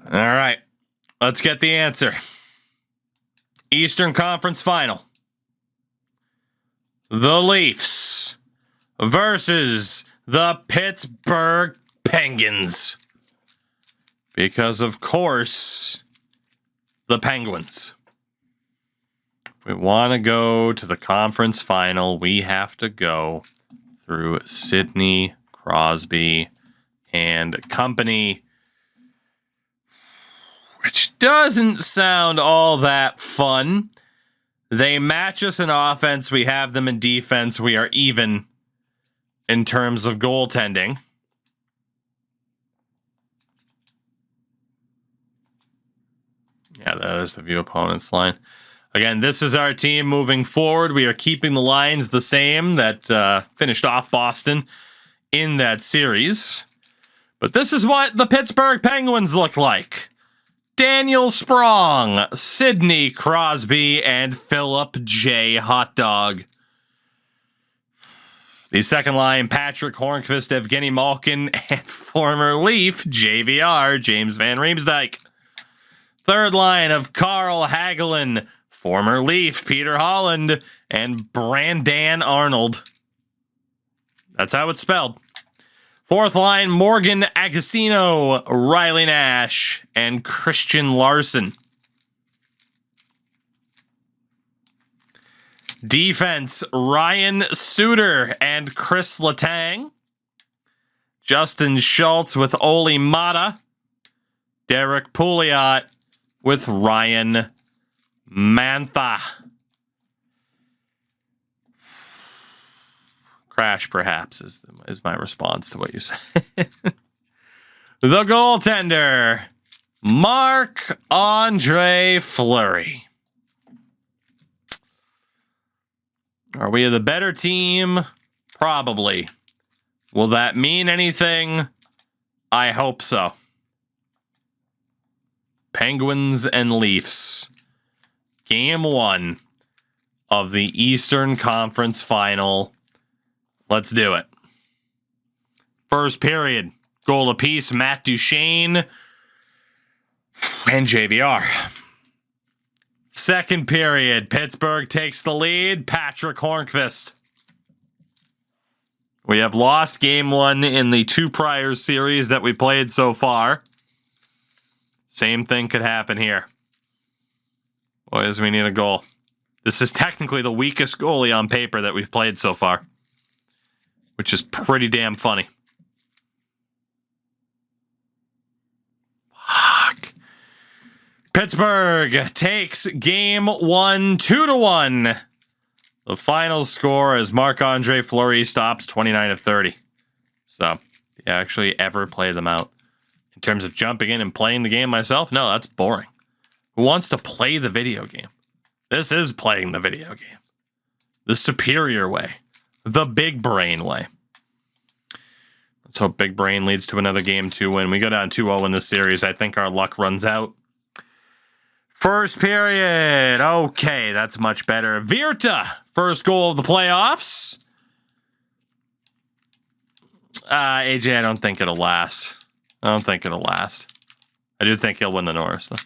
All right, let's get the answer. Eastern Conference Final. The Leafs versus the Pittsburgh Penguins. Because, of course, the Penguins. If we want to go to the conference final, we have to go through Sidney Crosby and company, which doesn't sound all that fun. They match us in offense. We have them in defense. We are even in terms of goaltending. Yeah, that is the view opponents line. Again, this is our team moving forward. We are keeping the lines the same that finished off Boston in that series. But this is what the Pittsburgh Penguins look like. Daniel Sprong, Sidney Crosby, and Philip J. Hotdog. The second line, Patrick Hornqvist, Evgeny Malkin, and former Leaf, JVR, James Van Riemsdyk. Third line of Carl Hagelin, former Leaf, Peter Holland, and Brandon Arnold. That's how it's spelled. Fourth line, Morgan Agostino, Riley Nash, and Christian Larson. Defense, Ryan Suter and Chris Letang. Justin Schultz with Oli Mata. Derek Pouliot with Ryan Mantha. Crash, perhaps, is my response to what you said. The goaltender, Marc-Andre Fleury. Are we the better team? Probably. Will that mean anything? I hope so. Penguins and Leafs. Game 1 of the Eastern Conference Final. Let's do it. First period, goal apiece, Matt Duchene and JVR. Second period, Pittsburgh takes the lead, Patrick Hornqvist. We have lost game 1 in the 2 prior series that we played so far. Same thing could happen here. Boys, we need a goal. This is technically the weakest goalie on paper that we've played so far, which is pretty damn funny. Fuck. Pittsburgh takes game 1, 2-1. The final score is Marc-Andre Fleury stops 29 of 30. So, you actually ever play them out. In terms of jumping in and playing the game myself, no, that's boring. Who wants to play the video game? This is playing the video game. The superior way. The big brain way. Let's hope big brain leads to another game 2 win. We go down 2-0 in this series. I think our luck runs out. First period. Okay, that's much better. Virta, first goal of the playoffs. AJ, I don't think it'll last. I do think he'll win the Norris, though.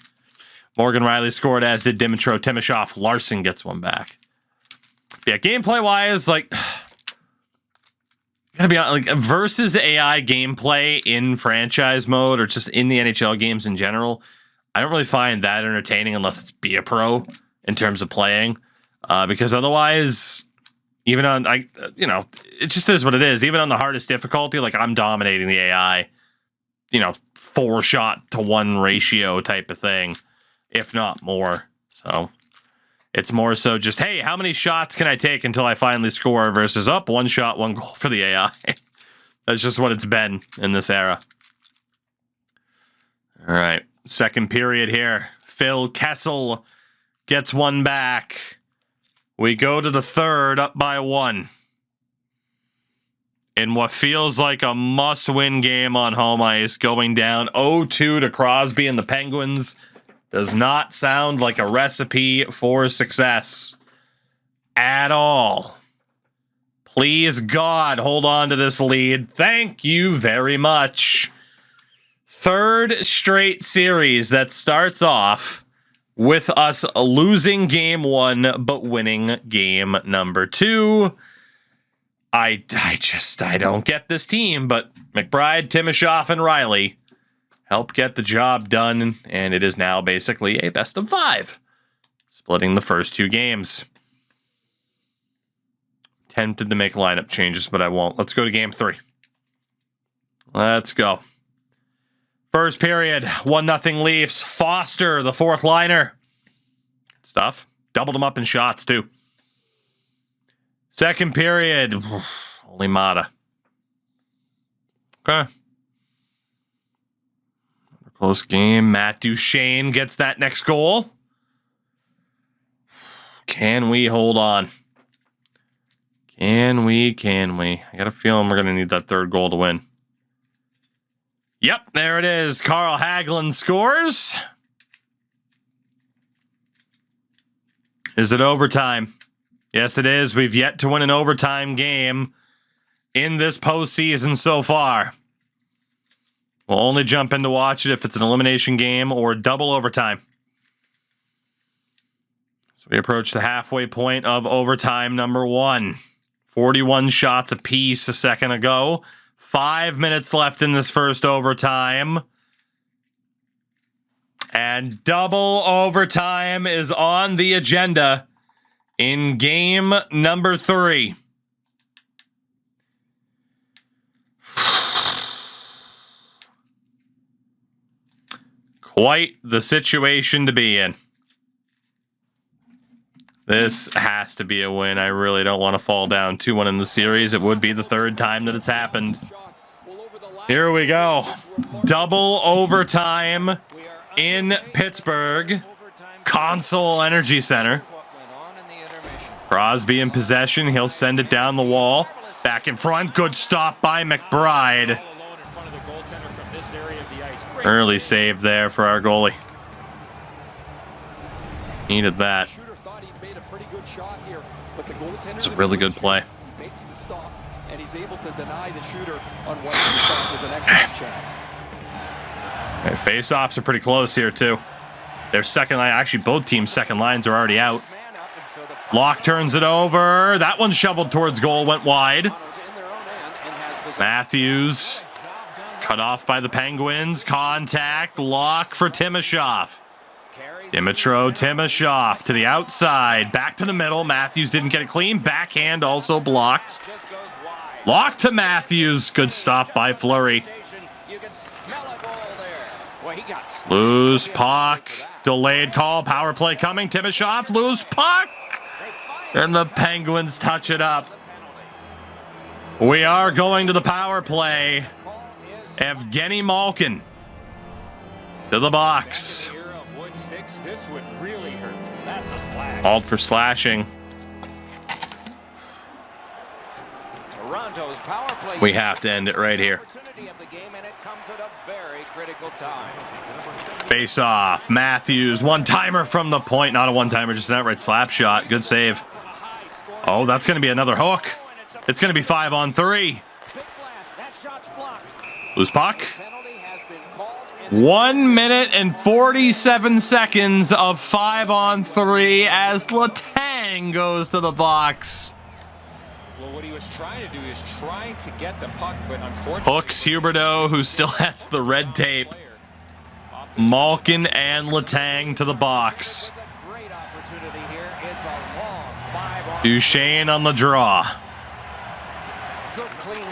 Morgan Riley scored, as did Dimitro Timashov. Larson gets one back. Yeah, gameplay-wise, like, gotta be honest, like, versus AI gameplay in franchise mode or just in the NHL games in general, I don't really find that entertaining unless it's be a pro in terms of playing. Because otherwise, even on, it just is what it is. Even on the hardest difficulty, like, I'm dominating the AI, 4-shot-to-1 ratio type of thing, if not more. So it's more so just, hey, how many shots can I take until I finally score versus up 1 shot, 1 goal for the AI. That's just what it's been in this era. All right, second period here. Phil Kessel gets one back. We go to the third, up by 1. In what feels like a must-win game on home ice, going down 0-2 to Crosby and the Penguins does not sound like a recipe for success at all. Please, God, hold on to this lead. Thank you very much. third straight series that starts off with us losing game 1 but winning game number 2. I don't get this team, but McBride, Timashov, and Riley help get the job done, and it is now basically a best of 5, splitting the first 2 games. Tempted to make lineup changes, but I won't. Let's go to game 3. Let's go. First period, 1-0 Leafs. Foster, the 4th liner. Stuff. Doubled him up in shots, too. Second period, only Mata. Okay. Close game. Matt Duchene gets that next goal. Can we hold on? Can we? I got a feeling we're going to need that third goal to win. Yep, there it is. Carl Hagelin scores. Is it overtime? Yes, it is. We've yet to win an overtime game in this postseason so far. We'll only jump in to watch it if it's an elimination game or double overtime. So we approach the halfway point of overtime number 1. 41 shots apiece a second ago. 5 minutes left in this first overtime. And double overtime is on the agenda in game number 3. Quite the situation to be in. This has to be a win. I really don't want to fall down 2-1 in the series. It would be the 3rd time that it's happened. Here we go. Double overtime in Pittsburgh. Console Energy Center. Crosby in possession. He'll send it down the wall. Back in front. Good stop by McBride. Early save there for our goalie. Needed that. It's a really good play. And he's able to deny the shooter on what he thought was an excellent chance. Right, face-offs are pretty close here, too. Their second line, actually, both teams' second lines are already out. Locke turns it over. That one shoveled towards goal, went wide. Matthews cut off by the Penguins. Contact. Locke for Timashov. Timashov to the outside. Back to the middle. Matthews didn't get it clean. Backhand also blocked. Locke to Matthews. Good stop by Fleury. Loose puck. Delayed call. Power play coming. Timashov. Loose puck. And the Penguins touch it up. We are going to the power play. Evgeny Malkin to the box. Called for slashing. We have to end it right here. Face off. Matthews. One-timer from the point. Not a one-timer, just an outright slap shot. Good save. Oh, that's going to be another hook. It's going to be 5-on-3. Loose puck. 1 minute and 47 seconds of 5-on-3 as Letang goes to the box. Well, what he was trying to do is trying to get the puck, but unfortunately... Hooks Huberdeau, who still has the red tape. Malkin and Letang to the box. Duchene on the draw.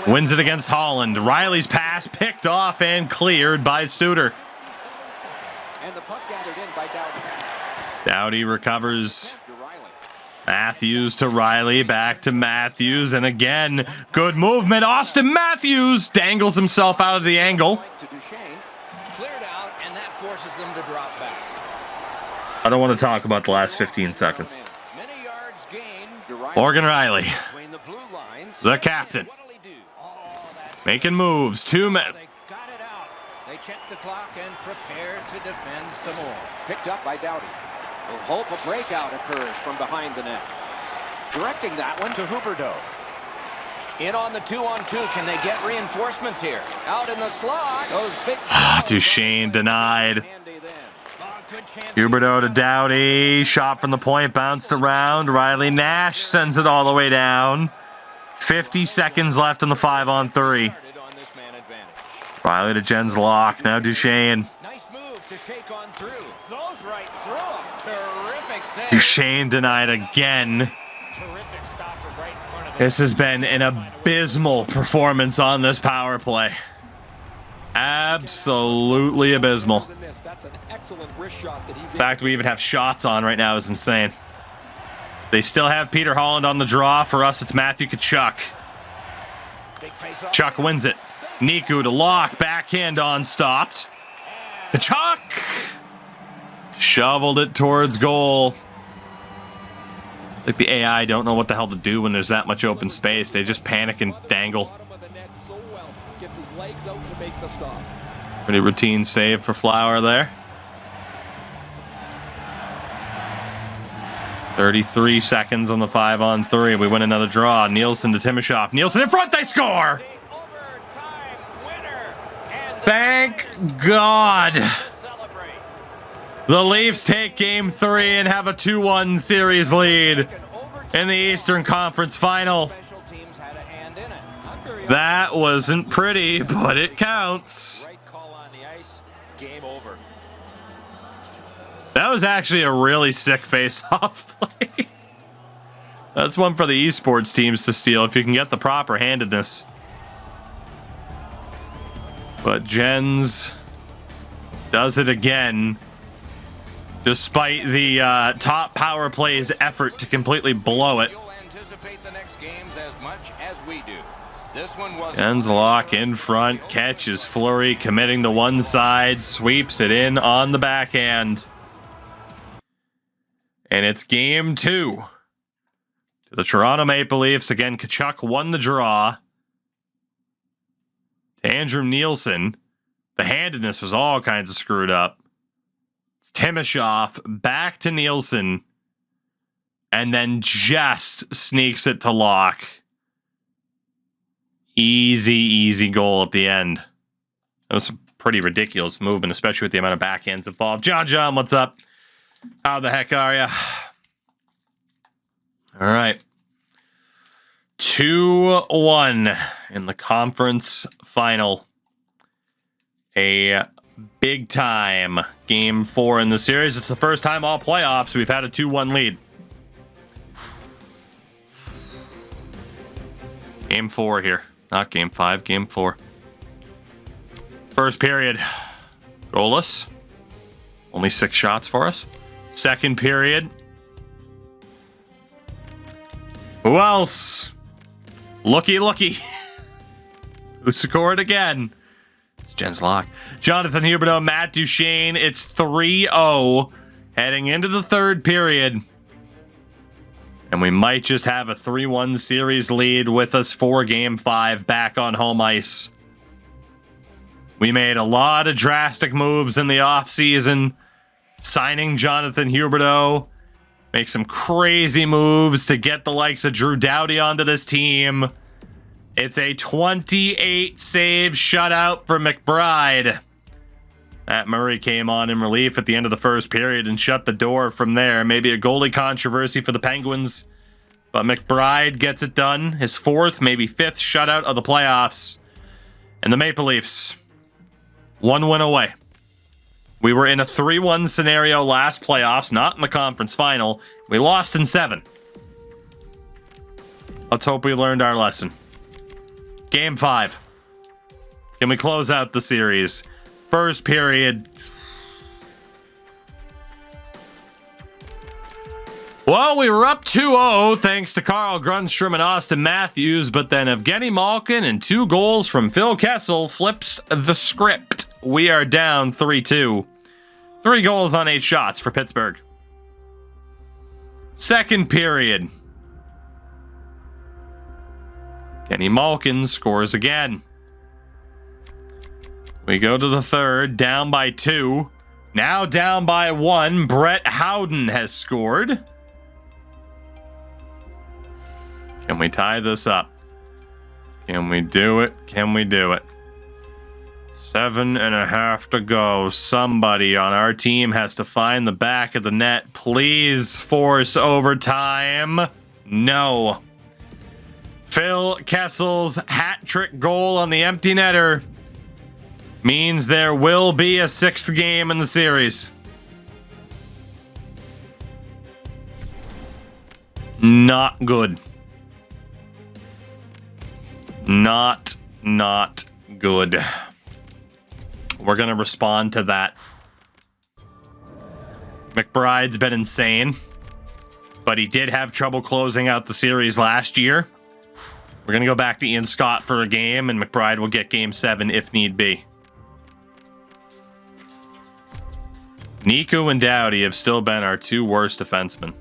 Wins it against Holland. Riley's pass picked off and cleared by Suter. And the puck gathered in by Doughty. Doughty recovers. Matthews to Riley, back to Matthews, and again, good movement. Austin Matthews dangles himself out of the angle. I don't want to talk about the last 15 seconds. Morgan Riley, the captain, making moves. 2 minutes. They check the clock and prepare to defend some more. Picked up by Doughty. We'll hope a breakout occurs from behind the net. Directing that one to Huberdeau. In on the 2-on-2. Can they get reinforcements here? Out in the slot. Those big. Duchesne denied. Huberdeau to Doughty. Shot from the point. Bounced around. Riley Nash sends it all the way down. 50 seconds left in the 5-on-3. Riley to Jens Locke. Now Duchesne. Nice move to shake on through. Goes right through him. Terrific save. Duchesne denied again. Terrific stop from right in front of him. This has been an abysmal performance on this power play. Absolutely abysmal. The fact we even have shots on right now is insane. They still have Peter Holland on the draw. For us, it's Matthew Tkachuk. Tkachuk wins it. Niku to Locke. Backhand on stopped. Tkachuk shoveled it towards goal. Like the AI don't know what the hell to do when there's that much open space. They just panic and dangle. Pretty routine save for Flower there. 33 seconds on the 5-on-3. We win another draw. Nielsen to Timashov. Nielsen in front. They score. Thank God. The Leafs take game 3 and have a 2-1 series lead in the Eastern Conference Final. That wasn't pretty, but it counts. That was actually a really sick face-off play. That's one for the esports teams to steal if you can get the proper handedness. But Jens does it again, despite the top power play's effort to completely blow it. Jens Locke in front, catches Fleury, committing to one side, sweeps it in on the backhand. And it's game 2. To the Toronto Maple Leafs. Again, Tkachuk won the draw. To Andrew Nielsen. The handedness was all kinds of screwed up. It's Timashov back to Nielsen. And then just sneaks it to Locke. Easy goal at the end. That was a pretty ridiculous movement, especially with the amount of backhands involved. John, what's up? How the heck are ya? All right. 2-1 in the conference final. A big time game 4 in the series. It's the first time all playoffs we've had a 2-1 lead. Game 4 here. Not game 5, game 4. First period. Goalless. Only 6 shots for us. Second period. Who else? Looky. Who scored again? It's Jens Locke. Jonathan Huberdeau, Matt Duchesne. It's 3-0 heading into the third period. And we might just have a 3-1 series lead with us for game 5 back on home ice. We made a lot of drastic moves in the offseason. Signing Jonathan Huberdeau. Make some crazy moves to get the likes of Drew Doughty onto this team. It's a 28 save shutout for McBride. Matt Murray came on in relief at the end of the first period and shut the door from there. Maybe a goalie controversy for the Penguins. But McBride gets it done. His 4th, maybe 5th shutout of the playoffs. And the Maple Leafs, 1 win away. We were in a 3-1 scenario last playoffs, not in the conference final. We lost in 7. Let's hope we learned our lesson. Game 5. Can we close out the series? First period. Well, we were up 2-0 thanks to Carl Grundstrom and Austin Matthews, but then Evgeny Malkin and 2 goals from Phil Kessel flips the script. We are down 3-2. 3 goals on 8 shots for Pittsburgh. Second period. Evgeny Malkin scores again. We go to the third, down by 2. Now down by 1. Brett Howden has scored. Can we tie this up? Can we do it? Can we do it? 7.5 to go. Somebody on our team has to find the back of the net. Please force overtime. No. Phil Kessel's hat-trick goal on the empty netter means there will be a 6th game in the series. Not good. Not good. We're going to respond to that. McBride's been insane, but he did have trouble closing out the series last year. We're going to go back to Ian Scott for a game, and McBride will get game 7 if need be. Niku and Doughty have still been our 2 worst defensemen.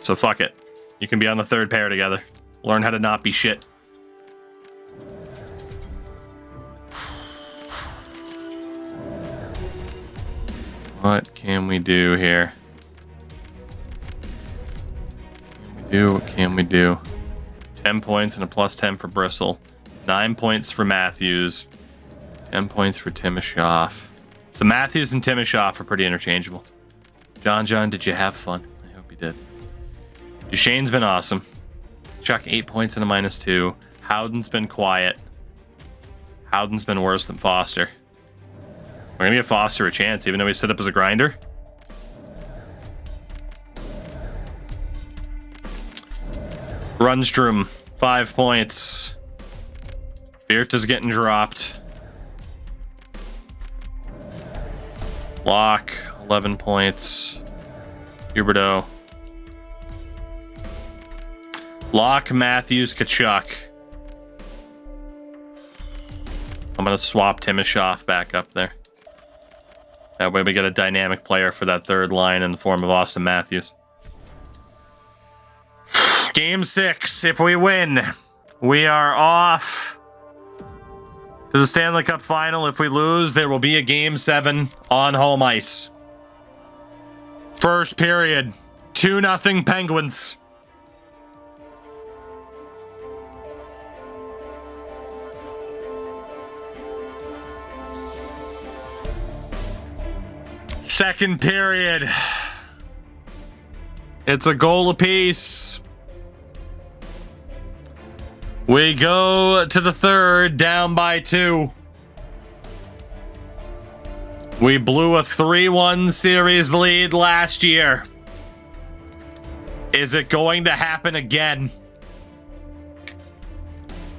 So fuck it. You can be on the 3rd pair together. Learn how to not be shit. What can we do here? What can we do? 10 points and a +10 for Bristol. 9 points for Matthews. 10 points for Timoshoff. So Matthews and Timoshoff are pretty interchangeable. John, did you have fun? I hope you did. Duchesne's been awesome. Chuck 8 points and a -2. Howden's been quiet. Howden's been worse than Foster. We're gonna give Foster a chance, even though he's set up as a grinder. Rundstrom, 5 points. Beerta's getting dropped. Locke, 11 points. Huberdeau. Locke, Matthews, Kachuk. I'm going to swap Timoshoff back up there. That way we get a dynamic player for that 3rd line in the form of Austin Matthews. Game 6. If we win, we are off to the Stanley Cup Final. If we lose, there will be a Game 7 on home ice. First period, 2-0 Penguins. Second period. It's a goal apiece. We go to the 3rd, down by 2. We blew a 3-1 series lead last year. Is it going to happen again?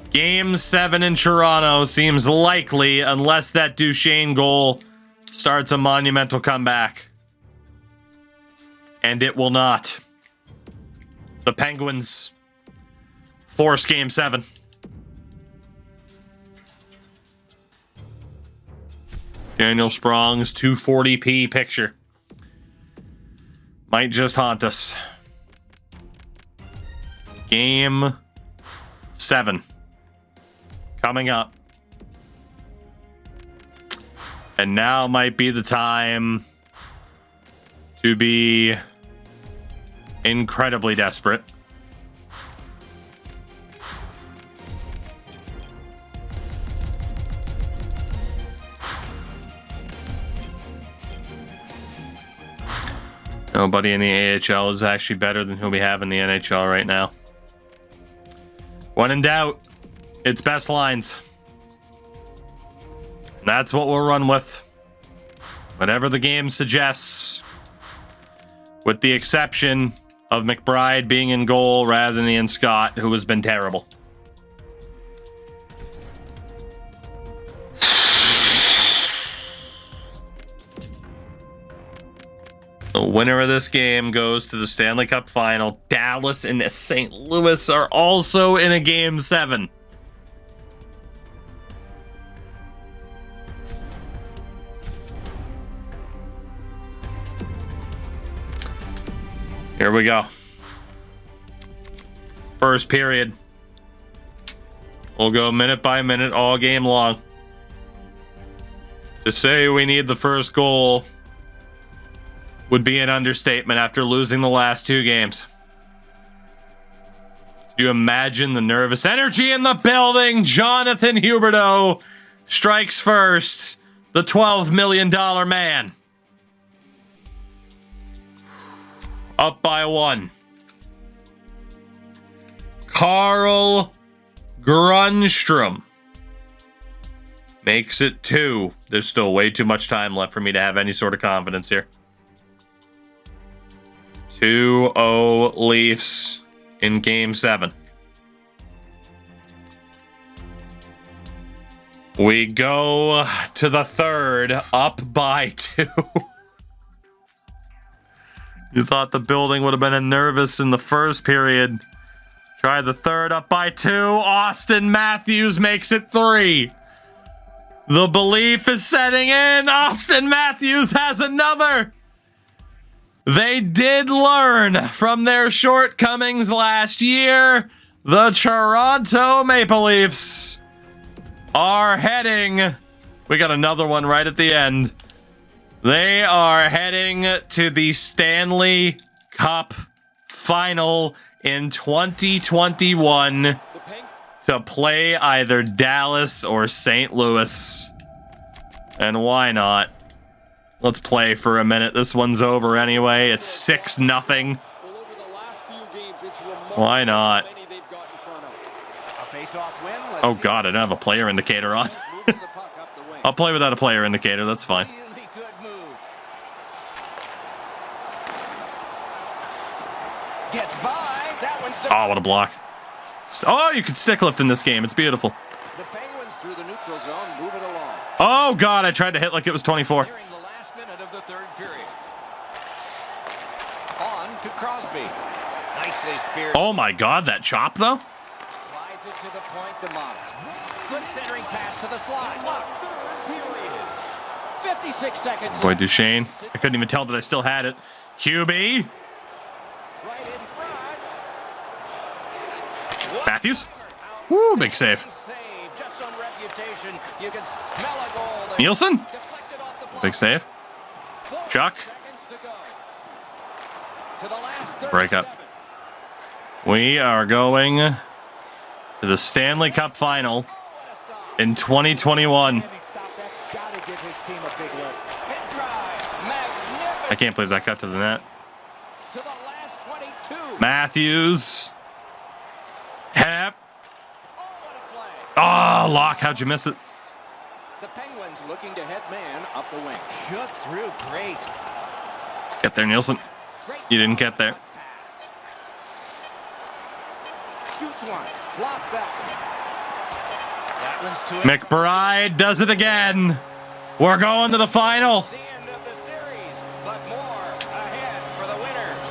Game 7 in Toronto seems likely unless that Duchesne goal starts a monumental comeback. And it will not. The Penguins force Game 7. Daniel Sprong's 240p picture might just haunt us. Game 7 coming up. And now might be the time to be incredibly desperate. Nobody in the AHL is actually better than who we have in the NHL right now. When in doubt, it's best lines. That's what we'll run with. Whatever the game suggests. With the exception of McBride being in goal rather than Ian Scott, who has been terrible. The winner of this game goes to the Stanley Cup Final. Dallas and St. Louis are also in a Game 7. Here we go. First period. We'll go minute by minute all game long. To say we need the first goal would be an understatement after losing the last 2 games. You imagine the nervous energy in the building. Jonathan Huberdeau strikes first. The $12 million man. Up by 1. Carl Grundstrom makes it 2. There's still way too much time left for me to have any sort of confidence here. 2-0 Leafs in Game 7. We go to the third, up by 2. You thought the building would have been nervous in the first period. Try the third, up by 2. Austin Matthews makes it 3. The belief is setting in. Austin Matthews has another. They did learn from their shortcomings last year. The Toronto Maple Leafs are heading. We got another one right at the end. They are heading to the Stanley Cup final in 2021 to play either Dallas or St. Louis. And why not? Let's play for a minute. This one's over anyway. It's 6-0. Why not? Oh god, I don't have a player indicator on. I'll play without a player indicator. That's fine. Oh, what a block. Oh, you can stick lift in this game. It's beautiful. The Penguins through the neutral zone move it along. Oh god, I tried to hit like it was 24. During the last minute of the third period. On to Crosby. Nicely speared. Oh my god, that chop though? Slides it to the point to Mata. Good centering pass to the slide. Look. 56 seconds. Boy, Duchesne. I couldn't even tell that I still had it. QB. Right in front. Matthews. Woo, big save. Just on reputation, you can smell a goal there. Nielsen. Deflected off the block. Big save. 4 Chuck. seconds to go. To the last Break up. We are going to the Stanley Cup final in 2021. I can't believe that got to the net. To the last 22. Matthews. Hep. Oh, what a play. Oh, Locke, how'd you miss it? The Penguins looking to head man up the wing. Shook through, great. Get there, Nielsen. Great. You didn't get there. Pass. Shoots one. Block that. That one's to it. McBride does it again. We're going to the final. The end of the series, but more ahead for the winners.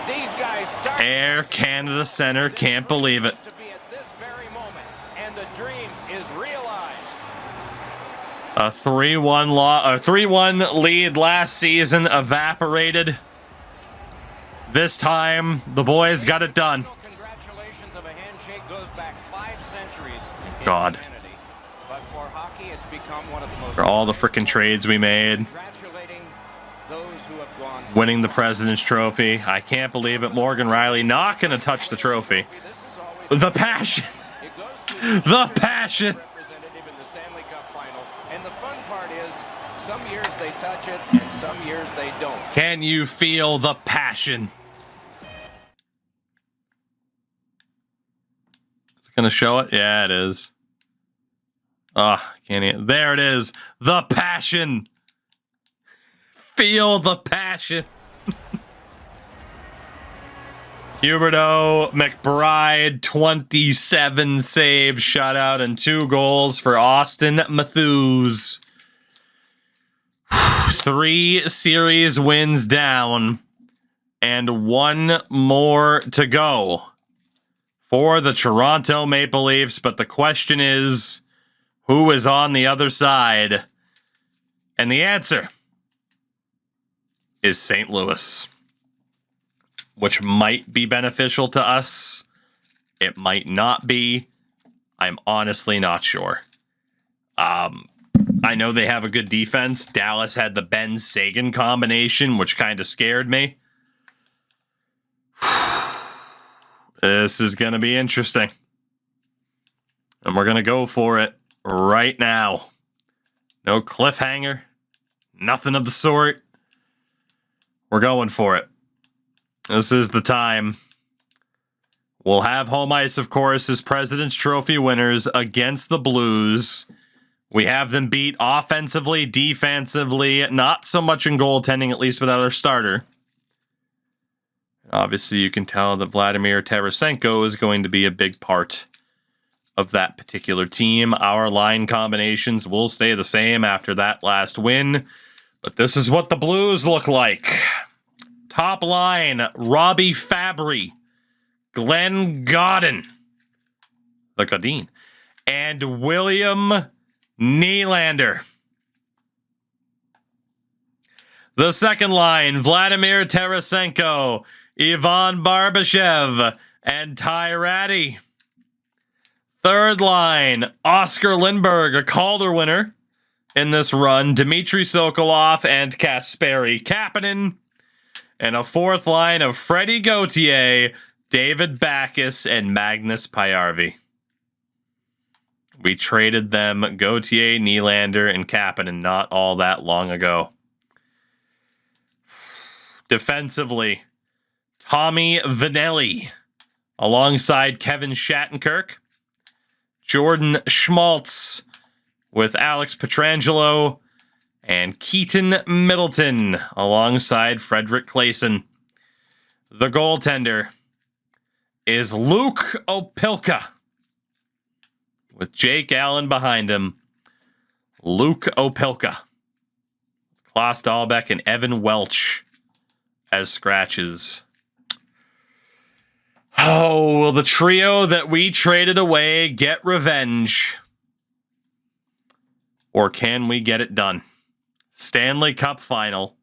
These guys start. Air Canada Center can't believe it. To be at this very moment, and the dream is realized. A 3-1 lead last season evaporated. This time, the boys got it done. Congratulations of a handshake goes back 5 centuries. God. But for hockey, it's become one of the most. For all the frickin' trades we made. Congratulating those who have gone. Winning the President's Trophy. I can't believe it. Morgan Riley not going to touch the trophy. This is always The passion. it goes to The passion. representative in the Stanley Cup final. And the fun part is, some years they touch it, and some years they don't. Can you feel the passion? Is it going to show it? Yeah, it is. Can't even. There it is. The passion. Feel the passion. Huberdeau, McBride, 27 saves, shutout, and 2 goals for Austin Matthews. 3 series wins down, and 1 more to go for the Toronto Maple Leafs. But the question is, who is on the other side? And the answer is St. Louis, which might be beneficial to us. It might not be. I'm honestly not sure. I know they have a good defense. Dallas had the Ben Sagan combination, which kind of scared me. This is going to be interesting. And we're going to go for it right now. No cliffhanger. Nothing of the sort. We're going for it. This is the time. We'll have home ice, of course, as President's Trophy winners against the Blues. We have them beat offensively, defensively, not so much in goaltending, at least without our starter. Obviously, you can tell that Vladimir Tarasenko is going to be a big part of that particular team. Our line combinations will stay the same after that last win, but this is what the Blues look like. Top line, Robbie Fabry, Glenn Gaudin, the Gaudin, and William Nylander. The second line, Vladimir Tarasenko, Ivan Barbashev, and Ty Rattie. Third line, Oscar Lindberg, a Calder winner in this run, Dmitry Sokolov and Kasperi Kapanen. And a fourth line of Freddie Gauthier, David Backes, and Magnus Pajärvi. We traded them, Gauthier, Nylander, and Kapanen, not all that long ago. Defensively, Tommy Vanelli, alongside Kevin Shattenkirk. Jordan Schmaltz with Alex Pietrangelo. And Keaton Middleton alongside Frederick Claesson. The goaltender is Luke Opilka with Jake Allen behind him. Luke Opilka. Klaus Dahlbeck and Evan Welch as scratches. Oh, will the trio that we traded away get revenge? Or can we get it done? Stanley Cup Final,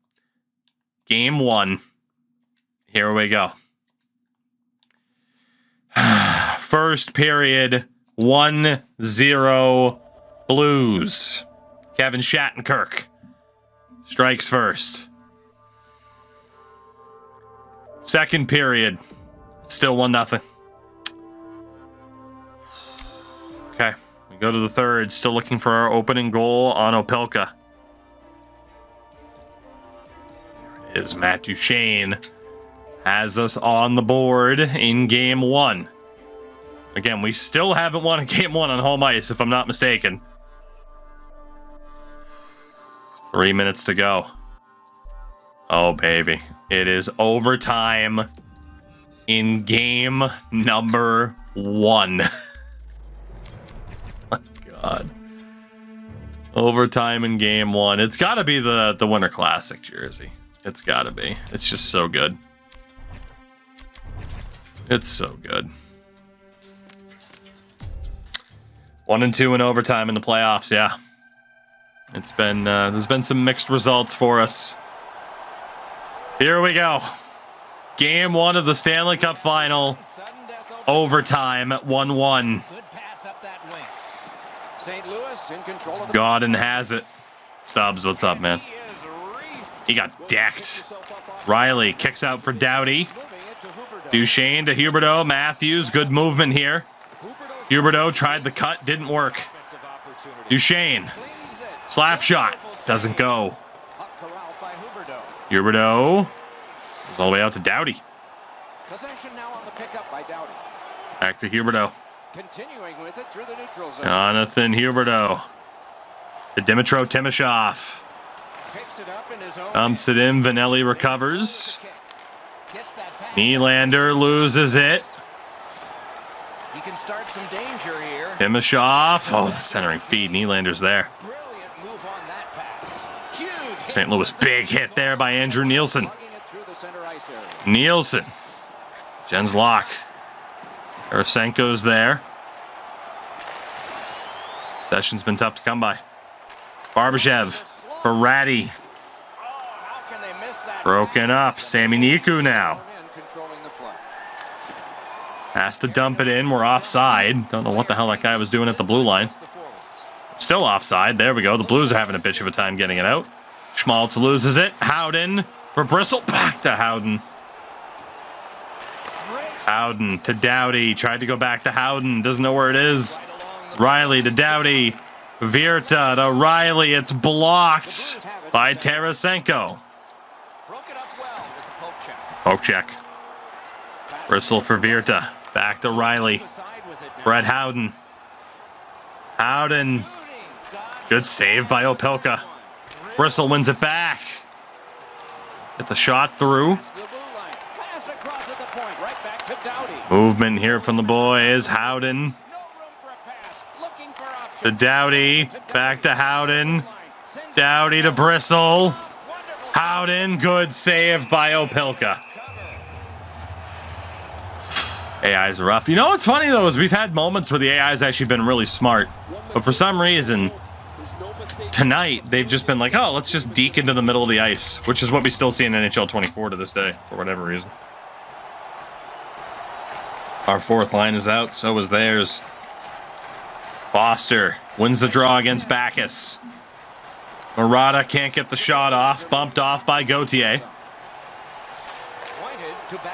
Game 1. Here we go. First period, 1-0 Blues. Kevin Shattenkirk strikes first. Second period, still 1-0. Okay, we go to the third, still looking for our opening goal on Opelka. Is Matt Duchene has us on the board in Game 1. Again, we still haven't won a Game 1 on home ice, if I'm not mistaken. 3 minutes to go. Oh, baby. It is overtime in Game number 1. My God. Overtime in Game 1. It's got to be the Winter Classic jersey. It's gotta be. It's just so good. It's so good. 1-2 in overtime in the playoffs, yeah. It's been, there's been some mixed results for us. Here we go. Game 1 of the Stanley Cup Final. Overtime, 1-1. Gaudin has it. Stubbs, what's up, man? He got decked. Riley kicks out for Doughty. Duchene to Huberdeau. Matthews, good movement here. Huberdeau tried the cut, didn't work. Duchene, slap shot, doesn't go. Huberdeau goes all the way out to Doughty. Back to Huberdeau. Jonathan Huberdeau to Dmytro Timashov. Dumps it in. Vanelli recovers. Nylander loses it. He can start some danger here. Timashov. Oh, the centering feed. Nylander's there. Brilliant move on that pass. Huge. St. Louis, big hit there by Andrew Nielsen. Nielsen. Jens Locke. Tarasenko's there. Session's been tough to come by. Barbashev for Rattie. Broken up. Sami Niku now. Has to dump it in. We're offside. Don't know what the hell that guy was doing at the blue line. Still offside. There we go. The Blues are having a bitch of a time getting it out. Schmaltz loses it. Howden for Bristol. Back to Howden. Howden to Doughty. Tried to go back to Howden. Doesn't know where it is. Riley to Doughty. Virta to Riley. It's blocked by Tarasenko. Broke it up well with the poke check. Poke check. Bristle for Virta. Back to Riley. Brett Howden. Howden. Good save by Opelka. Bristle wins it back. Get the shot through. Movement here from the boys. Howden. To Doughty. Back to Howden. Doughty to Bristle. Howden. Good save by Opelka. AI's rough. You know what's funny, though, is we've had moments where the AI's actually been really smart. But for some reason, tonight, they've just been like, oh, let's just deke into the middle of the ice. Which is what we still see in NHL 24 to this day, for whatever reason. Our fourth line is out, so is theirs. Foster wins the draw against Bacchus. Murata can't get the shot off. Bumped off by Gauthier.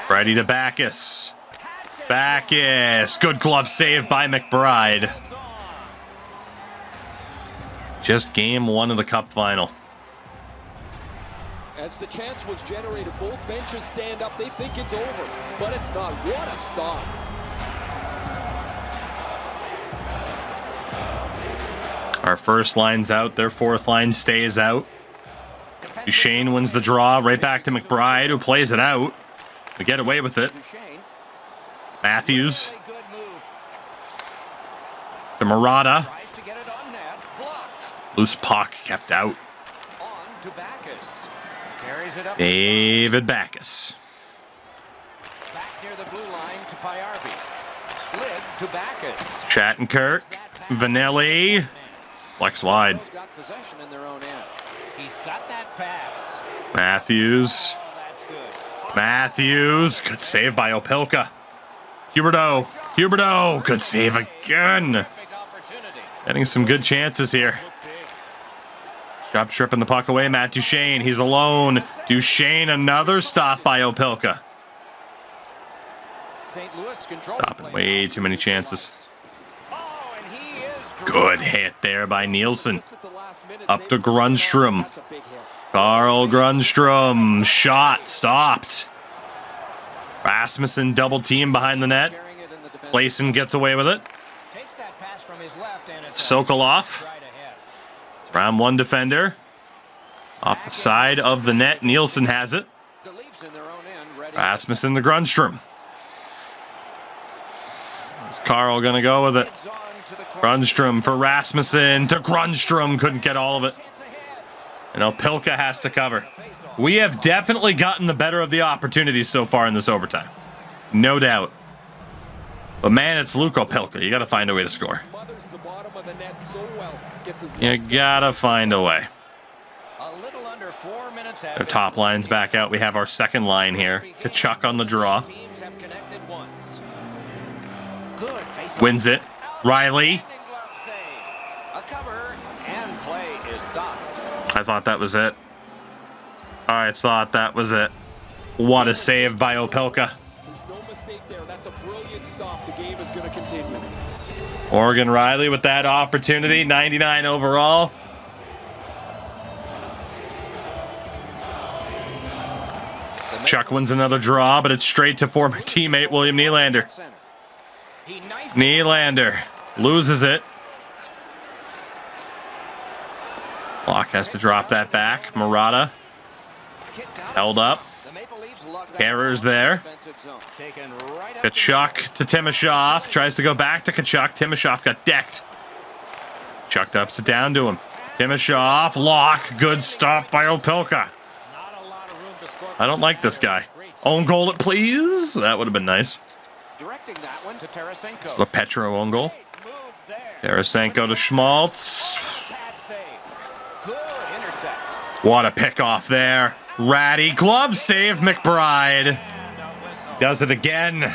Freddie to Bacchus. Bacchus. Good glove save by McBride. Just game one of the Cup final. As the chance was generated, both benches stand up. They think it's over, but it's not. What a stop. Our first line's out. Their fourth line stays out. Duchesne wins the draw. Right back to McBride, who plays it out. We get away with it. Matthews. To Murata. Loose puck kept out. David Bacchus. Back near the blue line to Pyarvi. Slid to Bacchus. Shattenkirk. Vanelli. Flex wide. Got possession in their own end. He's got that pass. Matthews. Oh, that's good. Matthews. Good save by Opelka. Huberdeau. Huberdeau. Good save again. Perfect opportunity. Getting some good chances here. Drop stripping the puck away. Matt Duchesne. He's alone. Duchesne. Another stop by Opelka. St. Louis control. Stopping way too many chances. Oh, and he is Good hit there by Nielsen. Up to Grundstrom. Carl Grundstrom. Shot stopped. Rasmussen double team behind the net. Clayson gets away with it. takes that pass from his left and it's Sokolov. right ahead. Round one defender. Off the side of the net. Nielsen has it. The Leafs in their own end ready. Rasmussen to Grundstrom. Is Carl going to go with it? Heads on to the corner. Grundstrom for Rasmussen to Grundstrom. Couldn't get all of it. And Opelka has to cover. We have definitely gotten the better of the opportunities so far in this overtime. No doubt. But man, it's Luke Opelka. You got to find a way to score. You got to find a way. A little under 4 minutes. Their top line's back out. We have our second line here. Kachuk on the draw. Teams have connected once. Good face. Wins it. Riley. A cover and play is stopped. I thought that was it. I thought that was it. What a save by Opelka. There's no mistake there. That's a brilliant stop. The game is going to continue. Morgan Riley with that opportunity. 99 overall. Chuck wins another draw, but it's straight to former teammate William Nylander. He knifed Nylander loses it. Locke has to drop that back. Murata held up. the Maple Leafs lucked out Carrer's there. defensive zone. Taken right up Kachuk to Timashov. Tries to go back to Kachuk. Timashov got decked. Chuck ups it down to him. Timashov. Locke. Good stop by Opelka. not a lot of room to score. I don't like this guy. Own goal it, please. That would have been nice. Directing that one to Tarasenko. It's the Petro own goal. Move there. Tarasenko to Schmaltz. Pad save. Good intercept. What a pick off there. Ratty. Glove save, McBride. And a whistle. Does it again.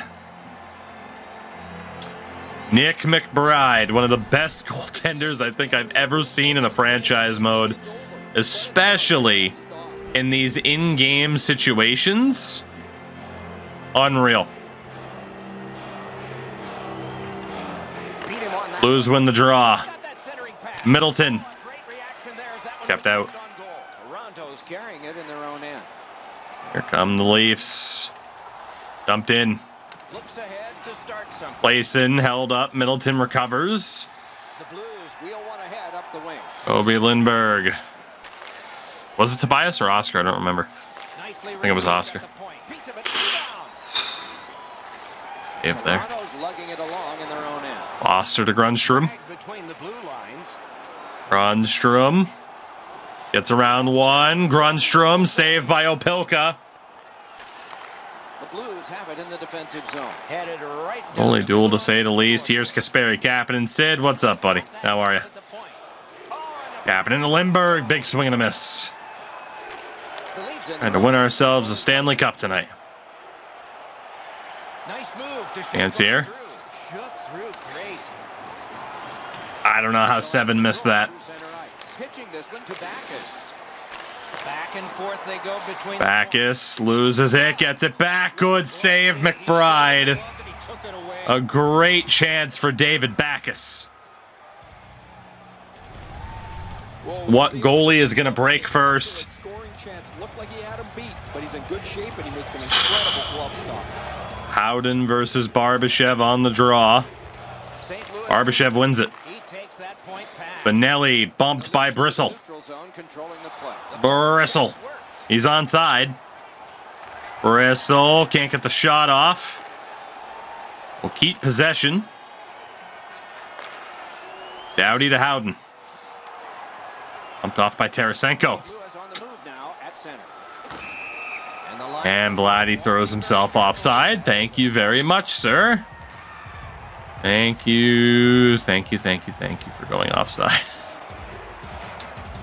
Nick McBride, one of the best goaltenders I think I've ever seen in a franchise mode, especially in these in-game situations. Unreal. Blues win the draw. Got that centering pass. Middleton Great reaction there as that one kept was out. on goal. Toronto's carrying it in their own end. Here come the Leafs. Dumped in. Looks ahead to start something. Playson held up. Middleton recovers. The Blues wheel one ahead up the wing. Obi Lindbergh. Was it Tobias or Oscar? I don't remember. Nicely I think it was Oscar. Piece of it rebound. Save there. Toronto's lugging it along in their own end. Foster to Grunstrom. Between the blue lines. Grunstrom gets around one. Grunstrom saved by Opelka. The Blues have it in the defensive zone. Headed right down. Only duel to say the least. Here's Kasperi Kapanen. Sid, what's up, buddy? How are you? At the point. Kapanen to Lindbergh. Big swing and a miss. The Leafs in Trying to win ourselves a Stanley Cup tonight. Nice move to shoot Chance here. through. Shook through great. I don't know how 7 missed that. Center ice. Pitching this one to Backus. Back and forth they go between Backus loses it, gets it back. Good save, McBride. A great chance for David Backus. What goalie is going to break first? Scoring chance looked like he had him beat, but he's in good shape and he makes an incredible glove stop. Howden versus Barbashev on the draw. St. Louis. Barbashev wins it. He takes that point pass. Benelli bumped by Bristle. Neutral zone controlling the play. Bristle. Worked. He's onside. Bristle can't get the shot off. Will keep possession. Doughty to Howden. Bumped off by Tarasenko. Lewis on the move now at center. And the line. And Vladdy throws himself offside. Thank you very much, sir. Thank you. Thank you for going offside.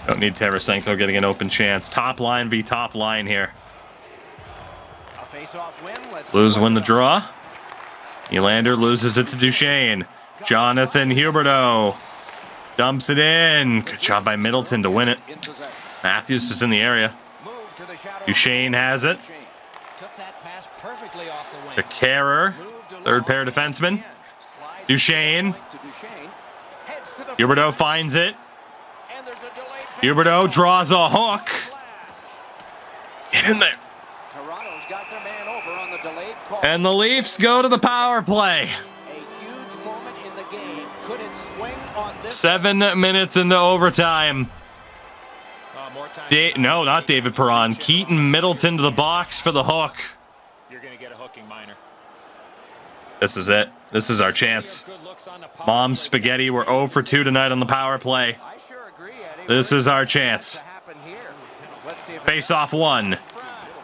Don't need Tarasenko getting an open chance. Top line v top line here. A face-off win. Let's Blues win the draw. Nylander loses it to Duchesne. Jonathan Huberdeau dumps it in. Good job by Middleton to win it. in possession. Matthews is in the area. Move to the shadow. Duchesne has it. Duchesne took that pass perfectly off the wing. To Kehrer, Moved third along. pair defenseman. Slides Duchesne. to Duchesne. Heads to the Huberdeau finds it. and there's a delayed pass. Huberdeau draws a hook. Blast. Get in there. Toronto's got their man over on the delayed call. And the Leafs go to the power play. A huge moment in the game. Could it swing on this? 7 minutes into overtime. More time. No, not David Perron. Keaton Middleton to the box for the hook. You're going to get a hooking minor. This is it. This is our chance. Good looks on the power Mom's play. spaghetti. We're 0 for 2 tonight on the power play. I sure agree, Eddie. This is our chance. To happen here. Let's see if Face off one.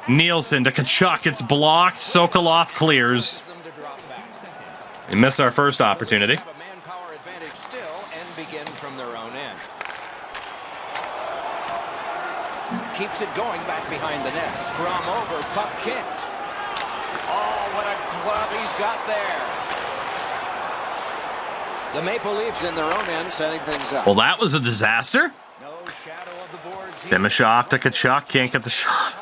Nielsen to Kachuk. It's blocked. Sokolov clears. them to drop back. We miss our first opportunity. Have a manpower advantage still and begin from their own end. Keeps it going back behind the net. Scrum over, puck kicked. Oh, what a glove he's got there. The Maple Leafs in their own end setting things up. Well, that was a disaster. No shadow of the boards here. Dimashov to Kachuk. Can't get the shot.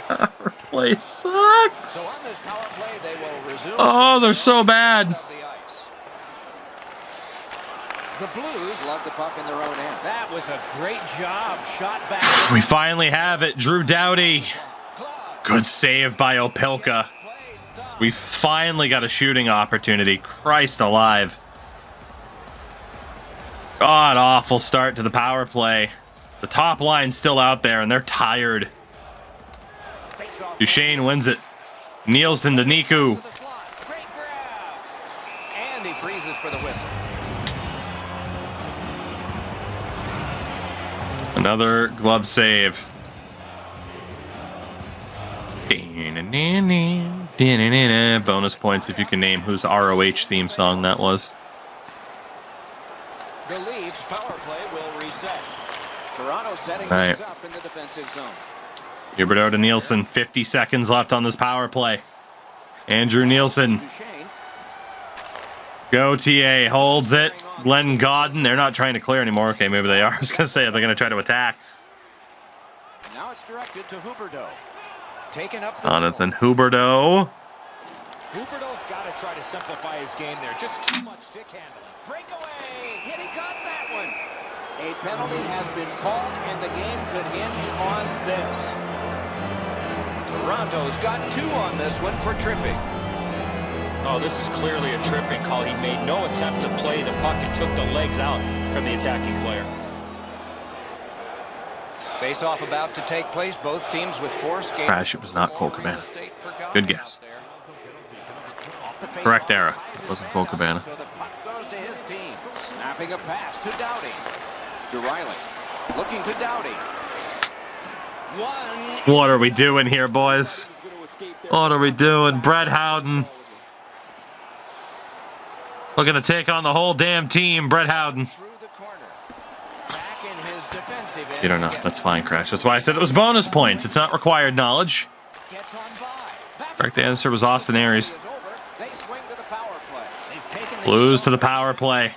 Harm's way. Play sucks. So on this power play, they will resume Oh, they're so bad. of the ice. The Blues lug the puck in their own end. That was a great job. Shot back. We finally have it. Drew Doughty. Good save by Opelka. We finally got a shooting opportunity. Christ alive. God awful start to the power play. The top line's still out there and they're tired. Duchesne wins it. Nielsen to Niku. To the slot. Great grab. And he freezes for the whistle. Another glove save. Bonus points if you can name whose ROH theme song that was. The Leafs power play will reset. Toronto setting All right. things up in the defensive zone. Huberdeau to Nielsen. 50 seconds left on this power play. Andrew Nielsen. Duchesne. Gauthier holds it. Glenn Godden. They're not trying to clear anymore. Okay, maybe they are. I was going to say they're going to try to attack. Now it's directed to Huberdeau. Taken up the Jonathan Huberdeau. Huberdeau's got to try to simplify his game there. Just too much stick handling. Breakaway. Hit, he got that one. A penalty has been called, and the game could hinge on this. Toronto's got 2 on this one for tripping. Oh, this is clearly a tripping call. He made no attempt to play the puck and took the legs out from the attacking player. Face-off about to take place. Both teams with 4 skates. Crash, it was not Cole Cabana. Good guess. Correct era. It wasn't Cole Cabana. So the puck goes to his team. Snapping a pass to Doughty. DeRiley looking to Doughty. What are we doing here, boys? What are we doing? Brett Howden. Looking to take on the whole damn team, Brett Howden. You don't know. That's fine, Crash. That's why I said it was bonus points. It's not required knowledge. Correct answer was Austin Aries. Blues to the power play.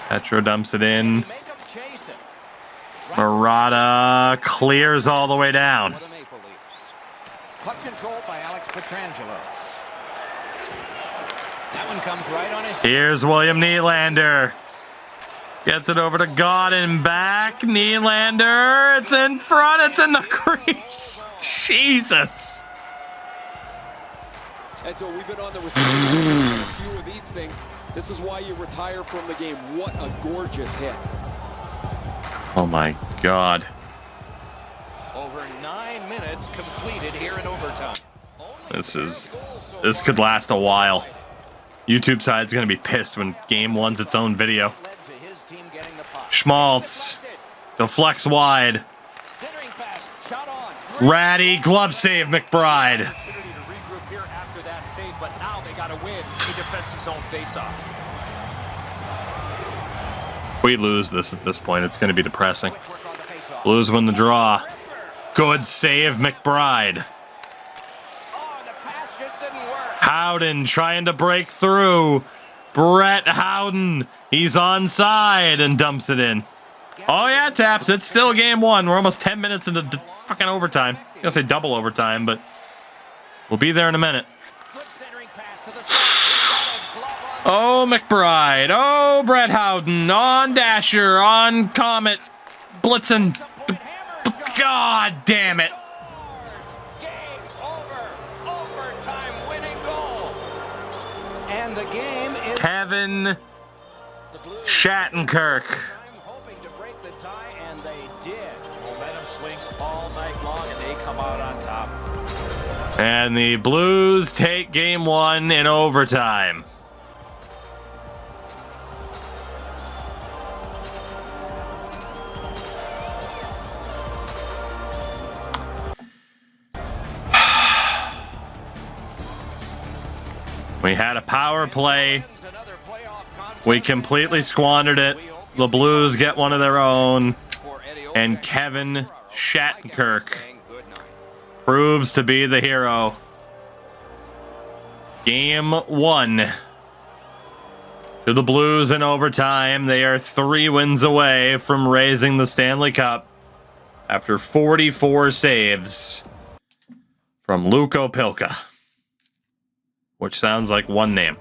Petro dumps it in. Murata clears all the way down. Puck control by Alex Pietrangelo. That one comes right on his. Here's William Nylander. Gets it over to Godin, back. Nylander, it's in front, it's in the crease. Jesus. And so we've been on the receiving end of a few of these things. This is why you retire from the game. What a gorgeous hit. Oh my God. Over 9 minutes completed here in overtime. This could last a while. YouTube side's gonna be pissed when game one's its own video. Schmaltz deflects wide. Ratty glove save McBride. Opportunity to regroup here after that save, but now they got to win a defensive zone faceoff. If we lose this at this point, it's going to be depressing. Blues win the draw. Good save, McBride. Howden trying to break through. Brett Howden. He's onside and dumps it in. Oh yeah, Taps. It's still game one. We're almost 10 minutes into fucking overtime. I was going to say double overtime, but we'll be there in a minute. Oh, McBride. Oh, Brett Howden. On Dasher. On Comet. Blitzen. God damn it. Game over. Overtime winning goal. And the game is Kevin Shattenkirk. I'm hoping to break the tie, and they did. Momentum swings all night long, and they come out on top. And the Blues take game one in overtime. We had a power play. We completely squandered it. The Blues get one of their own. And Kevin Shattenkirk proves to be the hero. Game one. To the Blues in overtime. They are 3 wins away from raising the Stanley Cup after 44 saves from Luko Pilka. Which sounds like one name.